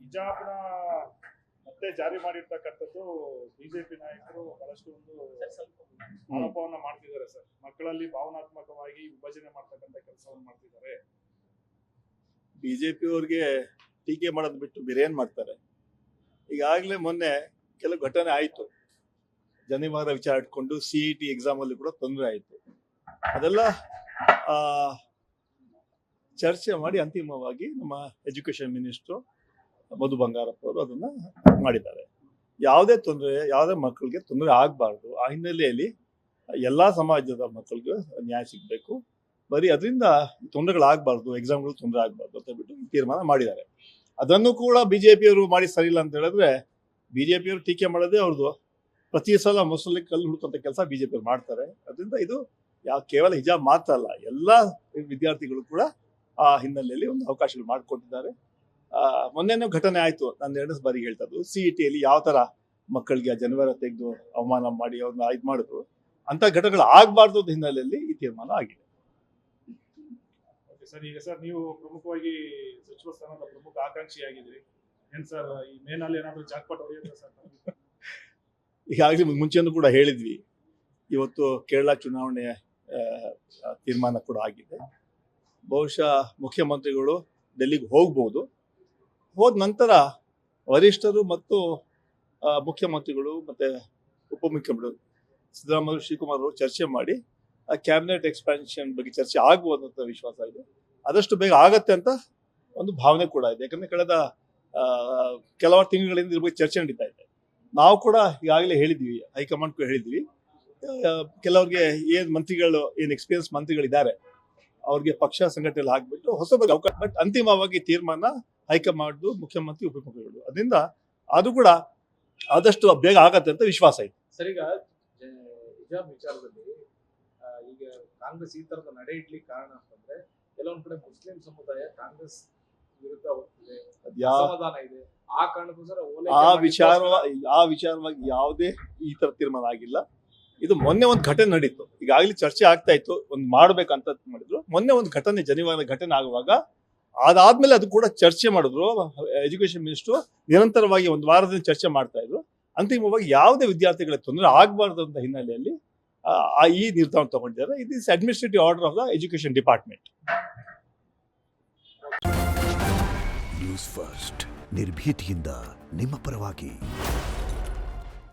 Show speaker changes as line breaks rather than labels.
ಹಿಜಾಬ್ನ ಮತ್ತೆ ಜಾರಿ ಮಾಡಿರ್ತಕ್ಕಂಥದ್ದು ಬಿಜೆಪಿ ನಾಯಕರು ಬಹಳಷ್ಟು ಒಂದು ಆರೋಪವನ್ನ ಮಾಡ್ತಿದ್ದಾರೆ ಸರ್. ಮಕ್ಕಳಲ್ಲಿ ಭಾವನಾತ್ಮಕವಾಗಿ ವಿಭಜನೆ ಮಾಡ್ತಕ್ಕಂಥ ಕೆಲಸವನ್ನು ಮಾಡ್ತಿದ್ದಾರೆ.
ಬಿಜೆಪಿ ಅವ್ರಿಗೆ ಟೀಕೆ ಮಾಡೋದು ಬಿಟ್ಟು ಬೇರೆ ಏನ್ ಮಾಡ್ತಾರೆ? ಈಗಾಗಲೇ ಮೊನ್ನೆ ಕೆಲವು ಘಟನೆ ಆಯ್ತು. ಜನಿವಾರ ವಿಚಾರ ಇಟ್ಕೊಂಡು CET ಎಕ್ಸಾಮ್ ಅಲ್ಲಿ ಕೂಡ ತೊಂದರೆ ಆಯ್ತು. ಅದೆಲ್ಲ ಚರ್ಚೆ ಮಾಡಿ ಅಂತಿಮವಾಗಿ ನಮ್ಮ ಎಜುಕೇಶನ್ ಮಿನಿಸ್ಟರ್ ಮಧು ಬಂಗಾರಪ್ಪ ಅವರು ಅದನ್ನ ಮಾಡಿದ್ದಾರೆ. ಯಾವುದೇ ಮಕ್ಕಳಿಗೆ ತೊಂದರೆ ಆಗಬಾರ್ದು. ಆ ಹಿನ್ನೆಲೆಯಲ್ಲಿ ಎಲ್ಲಾ ಸಮಾಜದ ಮಕ್ಕಳಿಗೆ ನ್ಯಾಯ ಸಿಗಬೇಕು. ಬರೀ ಅದರಿಂದ ತೊಂದರೆಗಳಾಗಬಾರ್ದು, ಎಕ್ಸಾಮ್ಗಳು ತೊಂದರೆ ಆಗಬಾರ್ದು ಅಂತ ಹೇಳ್ಬಿಟ್ಟು ತೀರ್ಮಾನ ಮಾಡಿದ್ದಾರೆ. ಅದನ್ನು ಕೂಡ ಬಿಜೆಪಿಯವರು ಮಾಡಿ ಸರಿ ಇಲ್ಲ ಅಂತ ಹೇಳಿದ್ರೆ, ಬಿಜೆಪಿಯವರು ಟೀಕೆ ಮಾಡೋದೇ ಅವ್ರದ್ದು. ಪ್ರತಿ ಸಲ ಮೊಸಲಿ ಕಲ್ಲು ಹುಡುಕಂತ ಕೆಲಸ ಬಿಜೆಪಿಯವರು ಮಾಡ್ತಾರೆ. ಅದರಿಂದ ಇದು ಕೇವಲ ಹಿಜಾಬ್ ಮಾತ್ರ ಅಲ್ಲ, ಎಲ್ಲಾ ವಿದ್ಯಾರ್ಥಿಗಳು ಕೂಡ ಆ ಹಿನ್ನೆಲೆಯಲ್ಲಿ ಒಂದು ಅವಕಾಶಗಳು ಮಾಡಿಕೊಟ್ಟಿದ್ದಾರೆ. ಮೊನ್ನೆನೂ ಘಟನೆ ಆಯ್ತು. ನಾನು 2 ಬಾರಿ ಹೇಳ್ತಾ ಇದ್ದು, CETಯಲ್ಲಿ ಯಾವ ತರ ಮಕ್ಕಳಿಗೆ ಜನಿವಾರ ತೆಗೆದು ಅವಮಾನ ಮಾಡಿ ಅವ್ರನ್ನ ಇದು ಮಾಡಿದ್ರು, ಅಂತ ಘಟನೆಗಳು ಆಗಬಾರ್ದು ಹಿನ್ನೆಲೆಯಲ್ಲಿ ಈ ತೀರ್ಮಾನ ಆಗಿದೆ.
ಸರ್, ಈಗ ಸರ್ ನೀವು ಪ್ರಮುಖವಾಗಿ ಸಚಿವ ಸ್ಥಾನದ ಪ್ರಮುಖ ಆಕಾಂಕ್ಷಿಯಾಗಿದ್ರಿ. ಏನ್ ಸರ್ ಈ ಮೇನಲ್ಲಿ ಏನಾದ್ರು ಜಾಕ್ಪಾಟ್ ಹೊಡೆಯುತ್ತೆ ಸರ್?
ಈಗಾಗಲೇ ಮುಂಚೆನೂ ಕೂಡ ಹೇಳಿದ್ವಿ. ಇವತ್ತು ಕೇರಳ ಚುನಾವಣೆ ತೀರ್ಮಾನ ಕೂಡ ಆಗಿದೆ. ಬಹುಶಃ ಮುಖ್ಯಮಂತ್ರಿಗಳು ಡೆಲ್ಲಿಗೆ ಹೋಗ್ಬೋದು. ಹೋದ ನಂತರ ವರಿಷ್ಠರು ಮತ್ತು ಮುಖ್ಯಮಂತ್ರಿಗಳು ಮತ್ತೆ ಉಪಮುಖ್ಯಮಂತ್ರಿಗಳು ಸಿದ್ದರಾಮಯ್ಯ ಶ್ರೀಕುಮಾರ್ ಅವರು ಚರ್ಚೆ ಮಾಡಿ ಕ್ಯಾಬಿನೆಟ್ ಎಕ್ಸ್ಪಾನ್ಷನ್ ಬಗ್ಗೆ ಚರ್ಚೆ ಆಗ್ಬೋದು ಅಂತ ವಿಶ್ವಾಸ ಇದೆ. ಆದಷ್ಟು ಬೇಗ ಆಗತ್ತೆ ಅಂತ ಒಂದು ಭಾವನೆ ಕೂಡ ಇದೆ. ಯಾಕಂದ್ರೆ ಕಳೆದ ಕೆಲವಾರು ತಿಂಗಳಿಂದ ಇದ್ರ ಬಗ್ಗೆ ಚರ್ಚೆ ನಡೀತಾ ಇದೆ. ನಾವು ಕೂಡ ಈಗಾಗಲೇ ಹೇಳಿದ್ವಿ, ಹೈಕಮಾಂಡ್ ಕೂಡ ಹೇಳಿದ್ವಿ, ಕೆಲವ್ರಿಗೆ ಮಂತ್ರಿಗಳು ಎಕ್ಸ್ಪೀರಿಯನ್ಸ್ ಮಂತ್ರಿಗಳಿದ್ದಾರೆ, ಅವ್ರಿಗೆ ಪಕ್ಷ ಸಂಘಟನೆಯಲ್ಲಿ ಹಾಕ್ಬಿಟ್ಟು ಹೊಸ ಬಗ್ಗೆ ಅವಕಾಶ. ಬಟ್ ಅಂತಿಮವಾಗಿ ತೀರ್ಮಾನ ಹೈಕಮಾಂಡ್, ಮುಖ್ಯಮಂತ್ರಿ, ಉಪಮುಖ್ಯಮಂತ್ರಿಗಳು. ಅದರಿಂದ ಅದು ಕೂಡ ಆದಷ್ಟು ಬೇಗ ಆಗತ್ತೆ ಅಂತ ವಿಶ್ವಾಸ ಇದೆ.
ಸರ್, ಈಗ ಹಿಜಾಬ್ ವಿಚಾರದಲ್ಲಿ ಈಗ ಕಾಂಗ್ರೆಸ್ ಈ ತರದ ನಡೆ ಇಡ್ಲಿಕ್ಕೆ ಕಾರಣ ಅಂತಂದ್ರೆ, ಕೆಲವೊಂದ್ ಕಡೆ ಮುಸ್ಲಿಂ ಸಮುದಾಯ ಕಾಂಗ್ರೆಸ್ ವಿರುದ್ಧ ಹೋಗ್ತಿದೆ, ಅಸಮಾಧಾನ ಇದೆ. ಆ ಕಾರಣಕ್ಕೋಸ್ಕರ
ಆ ವಿಚಾರವಾಗಿ ಯಾವುದೇ ಈ ತರ ತೀರ್ಮಾನ ಆಗಿಲ್ಲ. ಇದು ಮೊನ್ನೆ ಒಂದು ಘಟನೆ ನಡೀತು. ಈಗಾಗಲೇ ಚರ್ಚೆ ಆಗ್ತಾ ಇತ್ತು, ಒಂದು ಮಾಡ್ಬೇಕಂತ ಮಾಡಿದ್ರು. ಮೊನ್ನೆ ಒಂದು ಜನಿವಾರ ಘಟನೆ ಆಗುವಾಗ ಅದಾದ್ಮೇಲೆ ಅದು ಕೂಡ ಚರ್ಚೆ ಮಾಡಿದ್ರು. ಎಜುಕೇಶನ್ ಮಿನಿಸ್ಟರ್ ನಿರಂತರವಾಗಿ ಒಂದು ವಾರದಿಂದ ಚರ್ಚೆ ಮಾಡ್ತಾ ಇದ್ರು. ಅಂತಿಮವಾಗಿ ಯಾವುದೇ ವಿದ್ಯಾರ್ಥಿಗಳಿಗೆ ತೊಂದರೆ ಆಗಬಾರ್ದು ಅಂತ ಹಿನ್ನೆಲೆಯಲ್ಲಿ ಈ ನಿರ್ಧಾರ ತಗೊಂಡಿದ್ದಾರೆ. It is administrative order of the education department.
News first, ನಿರ್ಭೀತಿಯಿಂದ ನಿಮ್ಮ ಪರವಾಗಿ.